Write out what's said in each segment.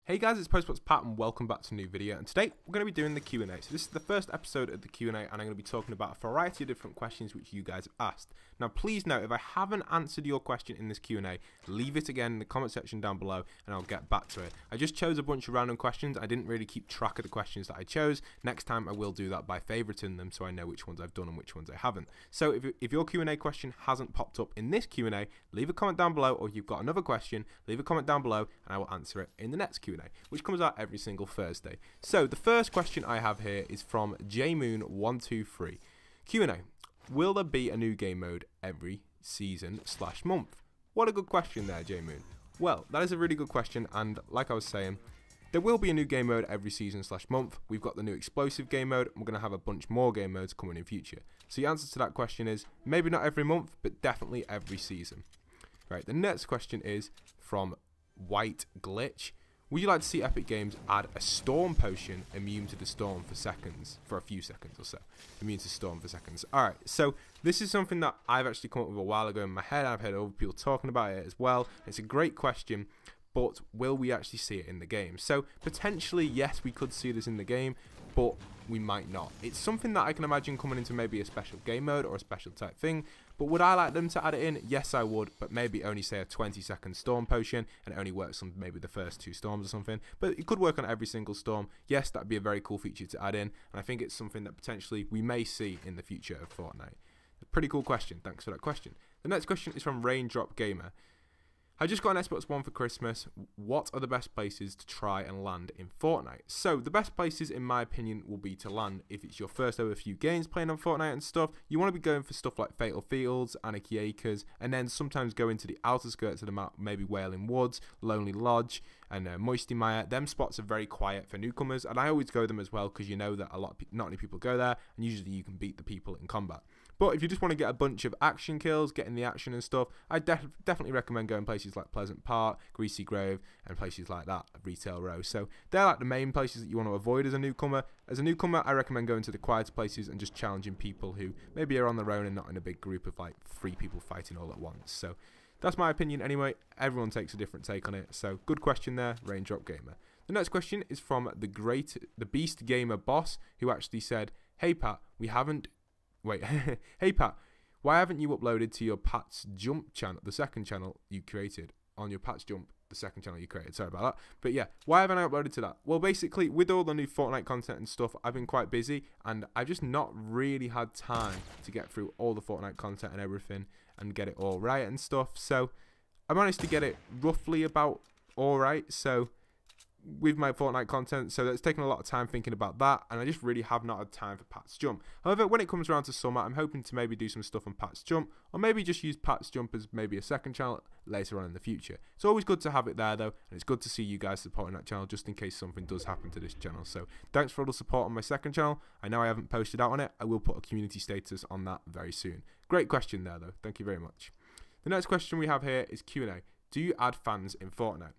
Hey guys, it's postboxpat and welcome back to a new video, and today we're going to be doing the Q&A. So this is the first episode of the Q&A and I'm going to be talking about a variety of different questions which you guys have asked. Now please note, if I haven't answered your question in this Q&A, leave it again in the comment section down below and I'll get back to it. I just chose a bunch of random questions. I didn't really keep track of the questions that I chose. Next time I will do that by favoriting them so I know which ones I've done and which ones I haven't. So if your Q&A question hasn't popped up in this Q&A, leave a comment down below, or if you've got another question, leave a comment down below and I will answer it in the next Q&A, which comes out every single Thursday. So the first question I have here is from jmoon123. Q&A: will there be a new game mode every season/month? What a good question there, jmoon. Well, that is a really good question, and like I was saying, there will be a new game mode every season/month. We've got the new explosive game mode, and we're going to have a bunch more game modes coming in future. So the answer to that question is maybe not every month, but definitely every season. Right, the next question is from White Glitch. Would you like to see Epic Games add a storm potion immune to the storm for a few seconds or so? Immune to storm for seconds. Alright, so this is something that I've actually come up with a while ago in my head. I've heard other people talking about it as well. It's a great question, but will we actually see it in the game? So potentially, yes, we could see this in the game, but we might not. It's something that I can imagine coming into maybe a special game mode or a special type thing. But would I like them to add it in? Yes, I would, but maybe only say a 20-second storm potion, and it only works on maybe the first 2 storms or something. But it could work on every single storm. Yes, that'd be a very cool feature to add in, and I think it's something that potentially we may see in the future of Fortnite. A pretty cool question. Thanks for that question. The next question is from Raindrop Gamer. I just got an Xbox One for Christmas. What are the best places to try and land in Fortnite? So the best places, in my opinion, will be to land if it's your first ever few games playing on Fortnite and stuff. You want to be going for stuff like Fatal Fields, Anarchy Acres, and then sometimes go into the outer skirts of the map, maybe Wailing Woods, Lonely Lodge, and Moisty Mire. Them spots are very quiet for newcomers, and I always go them as well because you know that not many people go there, and usually you can beat the people in combat. But if you just want to get a bunch of action kills, getting the action and stuff, I definitely recommend going places like Pleasant Park, Greasy Grove, and places like that, Retail Row. So they're like the main places that you want to avoid as a newcomer. As a newcomer, I recommend going to the quieter places and just challenging people who maybe are on their own and not in a big group of like 3 people fighting all at once. So that's my opinion anyway. Everyone takes a different take on it. So good question there, Raindrop Gamer. The next question is from the Beast Gamer Boss, who actually said, "Hey Pat, hey Pat, why haven't you uploaded to your Pat's Jump channel, the second channel you created? On your Pat's Jump, the second channel you created, sorry about that. But yeah, why haven't I uploaded to that? Well, basically, with all the new Fortnite content and stuff, I've been quite busy, and I've just not really had time to get through all the Fortnite content and everything, and get it all right and stuff. So, I managed to get it roughly about alright, so with my Fortnite content, so that's taken a lot of time thinking about that, and I just really have not had time for Pat's Jump. However, when it comes around to summer, I'm hoping to maybe do some stuff on Pat's Jump, or maybe just use Pat's Jump as maybe a second channel later on in the future. It's always good to have it there though, and it's good to see you guys supporting that channel just in case something does happen to this channel. So thanks for all the support on my second channel. I know I haven't posted out on it. I will put a community status on that very soon. Great question there though, thank you very much. The next question we have here is Q&A. Do you add fans in Fortnite?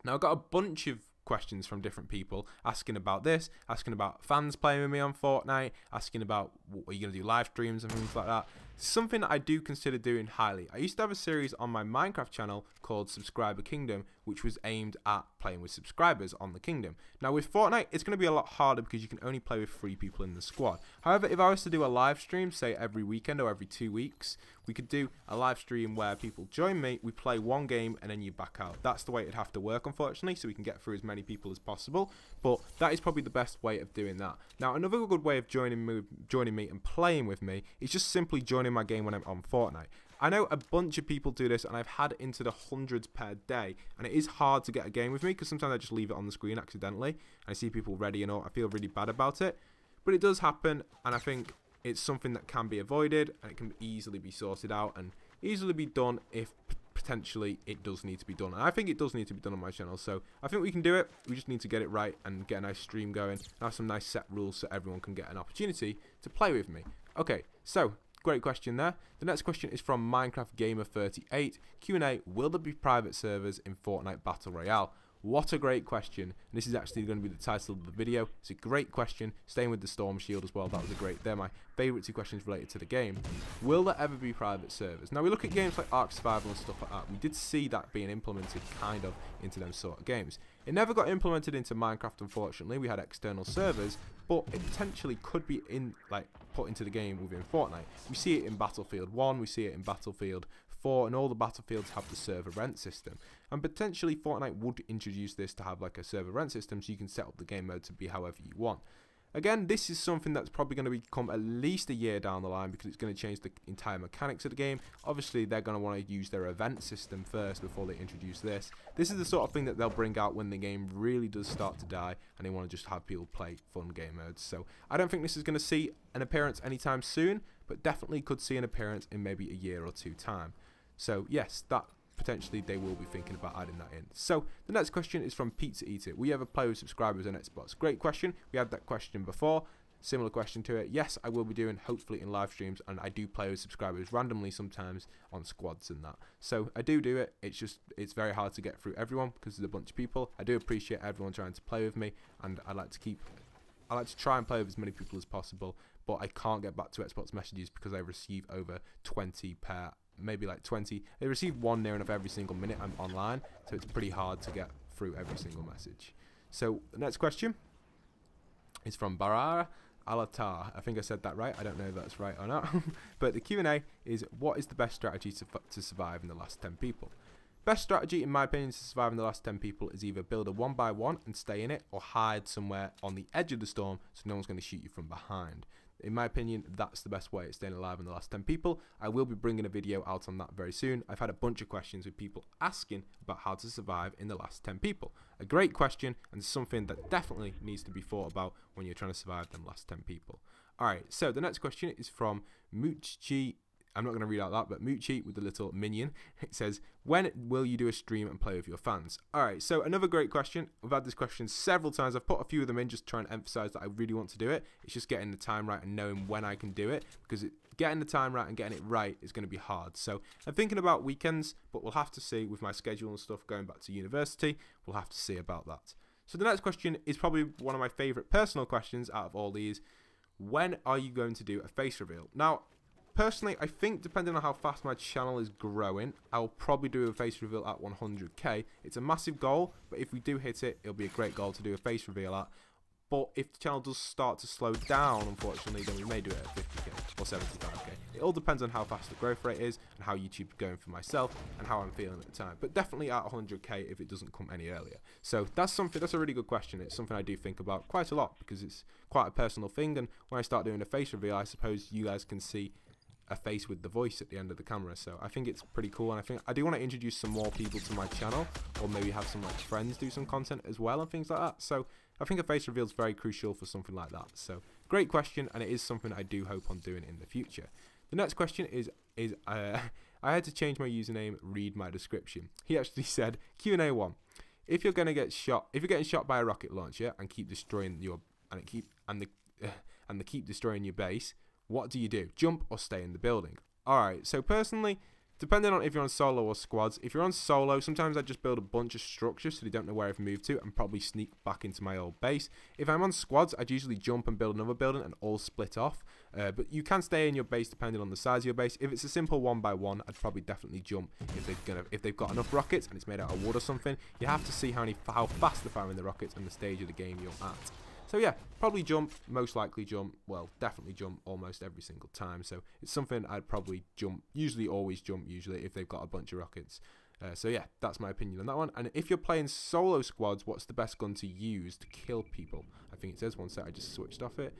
Now, I've got a bunch of questions from different people asking about this, asking about fans playing with me on Fortnite, asking about what are you going to do, live streams and things like that. Something that I do consider doing highly. I used to have a series on my Minecraft channel called Subscriber Kingdom, which was aimed at playing with subscribers on the kingdom. Now with Fortnite, it's going to be a lot harder because you can only play with 3 people in the squad. However, if I was to do a live stream, say every weekend or every 2 weeks, we could do a live stream where people join me, we play 1 game, and then you back out. That's the way it'd have to work, unfortunately, so we can get through as many people as possible. But that is probably the best way of doing that. Now, another good way of joining me and playing with me is just simply joining my game when I'm on Fortnite. I know a bunch of people do this, and I've had into the hundreds per day, and it is hard to get a game with me because sometimes I just leave it on the screen accidentally, and I see people ready and all. I feel really bad about it, but it does happen, and I think it's something that can be avoided, and it can easily be sorted out and easily be done if potentially it does need to be done. And I think it does need to be done on my channel, so I think we can do it. We just need to get it right and get a nice stream going and have some nice set rules so everyone can get an opportunity to play with me. Okay, so great question there. The next question is from Minecraft Gamer 38. Q&A: will there be private servers in Fortnite Battle Royale? What a great question. And this is actually going to be the title of the video. It's a great question. Staying with the Storm Shield as well. That was a great. They're my favourite 2 questions related to the game. Will there ever be private servers? Now we look at games like Ark Survival and stuff like that. We did see that being implemented kind of into them sort of games. It never got implemented into Minecraft, unfortunately. We had external servers, but it potentially could be put into the game within Fortnite. We see it in Battlefield 1, we see it in Battlefield 4, and all the battlefields have the server rent system. And potentially Fortnite would introduce this to have like a server rent system, so you can set up the game mode to be however you want. Again, this is something that's probably going to become at least a year down the line, because it's going to change the entire mechanics of the game. Obviously, they're going to want to use their event system first before they introduce this. This is the sort of thing that they'll bring out when the game really does start to die and they want to just have people play fun game modes. So I don't think this is going to see an appearance anytime soon, but definitely could see an appearance in maybe a year or 2 time. So yes, that potentially they will be thinking about adding that in. So the next question is from Pizza Eater. We have a Plyo subscribers on Xbox. Great question. We had that question before. Similar question to it. Yes, I will be doing hopefully in live streams, and I do play with subscribers randomly sometimes on squads and that. So I do it. It's very hard to get through everyone because there's a bunch of people. I do appreciate everyone trying to play with me, and I like to try and play with as many people as possible, but I can't get back to Xbox messages because I receive over 20 per, maybe like 20. They receive 1 near enough every single minute I'm online, so it's pretty hard to get through every single message. So the next question is from Barara Alatar. I think I said that right. I don't know if that's right or not. But the Q&A is, what is the best strategy to survive in the last 10 people? Best strategy, in my opinion, to survive in the last 10 people is either build a 1x1 and stay in it, or hide somewhere on the edge of the storm so no one's going to shoot you from behind. In my opinion, that's the best way of staying alive in the last 10 people. I will be bringing a video out on that very soon. I've had a bunch of questions with people asking about how to survive in the last 10 people. A great question, and something that definitely needs to be thought about when you're trying to survive them last 10 people. Alright, so the next question is from Moochie. I'm not going to read out that, but Moochie with the little minion. It says, when will you do a stream and play with your fans? Alright, so another great question. We've had this question several times. I've put a few of them in just trying to emphasize that I really want to do it. It's just getting the time right and knowing when I can do it, because getting the time right and getting it right is going to be hard. So I'm thinking about weekends, but we'll have to see with my schedule and stuff going back to university. We'll have to see about that. So the next question is probably one of my favorite personal questions out of all these. When are you going to do a face reveal? Now, personally, I think depending on how fast my channel is growing, I'll probably do a face reveal at 100k. It's a massive goal, but if we do hit it, it'll be a great goal to do a face reveal at. But if the channel does start to slow down, unfortunately, then we may do it at 50k or 75k. It all depends on how fast the growth rate is and how YouTube's going for myself and how I'm feeling at the time. But definitely at 100k if it doesn't come any earlier. So that's a really good question. It's something I do think about quite a lot because it's quite a personal thing. And when I start doing a face reveal, I suppose you guys can see a face with the voice at the end of the camera, so I think it's pretty cool, and I think I do want to introduce some more people to my channel, or maybe have some like friends do some content as well and things like that. So I think a face reveal is very crucial for something like that. So great question, and it is something I do hope on doing in the future. The next question is I had to change my username, read my description. He actually said, Q&A 1, if you're getting shot by a rocket launcher and keep destroying your keep destroying your base, what do you do? Jump or stay in the building? Alright, so personally, depending on if you're on solo or squads, if you're on solo, sometimes I just build a bunch of structures so they don't know where I've moved to and probably sneak back into my old base. If I'm on squads, I'd usually jump and build another building and all split off. But you can stay in your base depending on the size of your base. If it's a simple 1x1, I'd probably definitely jump if they've got enough rockets and it's made out of wood or something. You have to see how fast they're firing the rockets and the stage of the game you're at. So yeah, probably jump, most likely jump, well, definitely jump almost every single time. So it's something I'd probably jump, always jump if they've got a bunch of rockets. So yeah, that's my opinion on that one. And if you're playing solo squads, what's the best gun to use to kill people? I think it says, one sec, I just switched off it.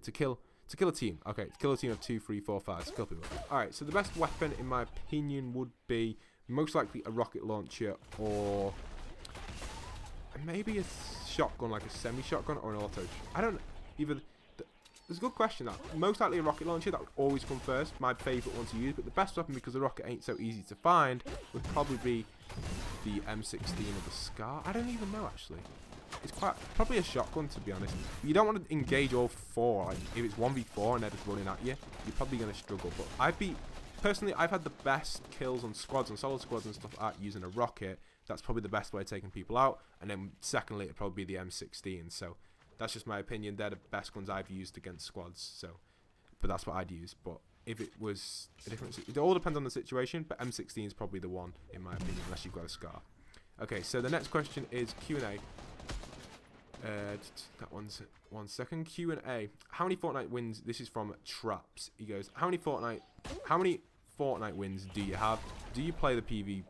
To kill a team. Okay, to kill a team of 2, 3, 4, 5, to kill people. Alright, so the best weapon, in my opinion, would be most likely a rocket launcher, or maybe a shotgun, like a semi-shotgun or an auto. I don't know. Either. There's a good question. That most likely a rocket launcher. That would always come first. My favourite one to use, but the best weapon, because the rocket ain't so easy to find, would probably be the M16 or the Scar. I don't even know actually. It's probably a shotgun, to be honest. You don't want to engage all 4. Like, if it's 1v4 and they're just running at you, you're probably going to struggle. But personally, I've had the best kills on squads, on solo squads and stuff like that, using a rocket That's probably the best way of taking people out. And then secondly, it'd probably be the M16. So that's just my opinion. They're the best guns I've used against squads. So, but that's what I'd use. But if it was a different, it all depends on the situation. But M16 is probably the one in my opinion, unless you've got a SCAR. Okay, so the next question is Q&A. That one's 1 second. Q&A. How many Fortnite wins? This is from Traps. He goes, how many Fortnite wins do you have? Do you play the PvE?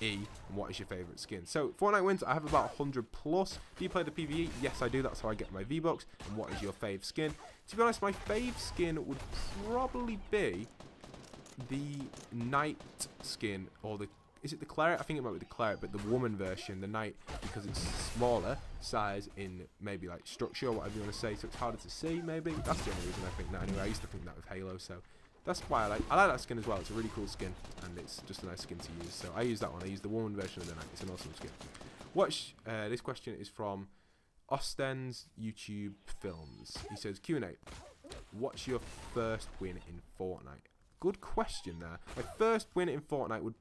And what is your favourite skin? So Fortnite wins, I have about 100 plus. Do you play the PvE? Yes, I do. That's how I get my V-Bucks. And what is your fave skin? To be honest, my fave skin would probably be the Knight skin, or the, is it the Claret? I think it might be the Claret, but the woman version, the Knight, because it's smaller size in maybe like structure or whatever you want to say, so it's harder to see maybe. That's the only reason I think that anyway. I used to think that with Halo, so that's why I like that skin as well. It's a really cool skin, and it's just a nice skin to use. So I use that one. I use the woman version of the Knight. It's an awesome skin. This question is from Osten's YouTube Films. He says, Q&A, what's your first win in Fortnite? Good question there. My first win in Fortnite would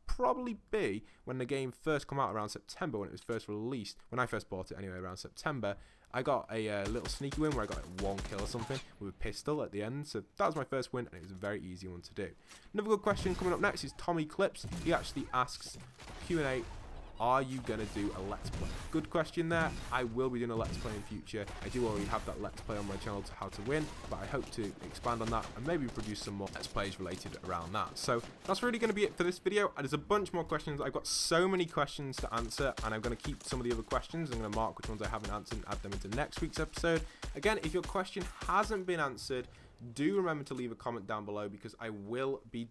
probably be when the game first come out around September, when it was first released. When I first bought it anyway, around September, I got a little sneaky win where I got like 1 kill or something with a pistol at the end. So that was my first win, and it was a very easy one to do. Another good question coming up next is Tommy Clips. He actually asks, Q&A, are you going to do a Let's Play? Good question there. I will be doing a Let's Play in future. I do already have that Let's Play on my channel to how to win, but I hope to expand on that and maybe produce some more Let's Plays related around that. So that's really going to be it for this video. There's a bunch more questions. I've got so many questions to answer, and I'm going to keep some of the other questions. I'm going to mark which ones I haven't answered and add them into next week's episode. Again, if your question hasn't been answered, do remember to leave a comment down below, because I will be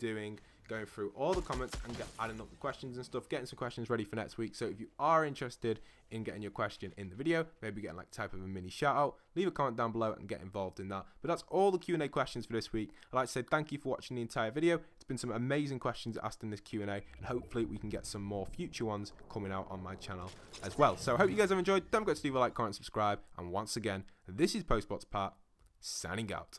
going through all the comments and adding up the questions and stuff, getting some questions ready for next week. So if you are interested in getting your question in the video, maybe getting like type of a mini shout out, leave a comment down below and get involved in that. But that's all the Q&A questions for this week. I'd like to say thank you for watching the entire video. It's been some amazing questions asked in this Q&A, and hopefully we can get some more future ones coming out on my channel as well. So I hope you guys have enjoyed. Don't forget to leave a like, comment, subscribe, and once again, this is postboxpat signing out.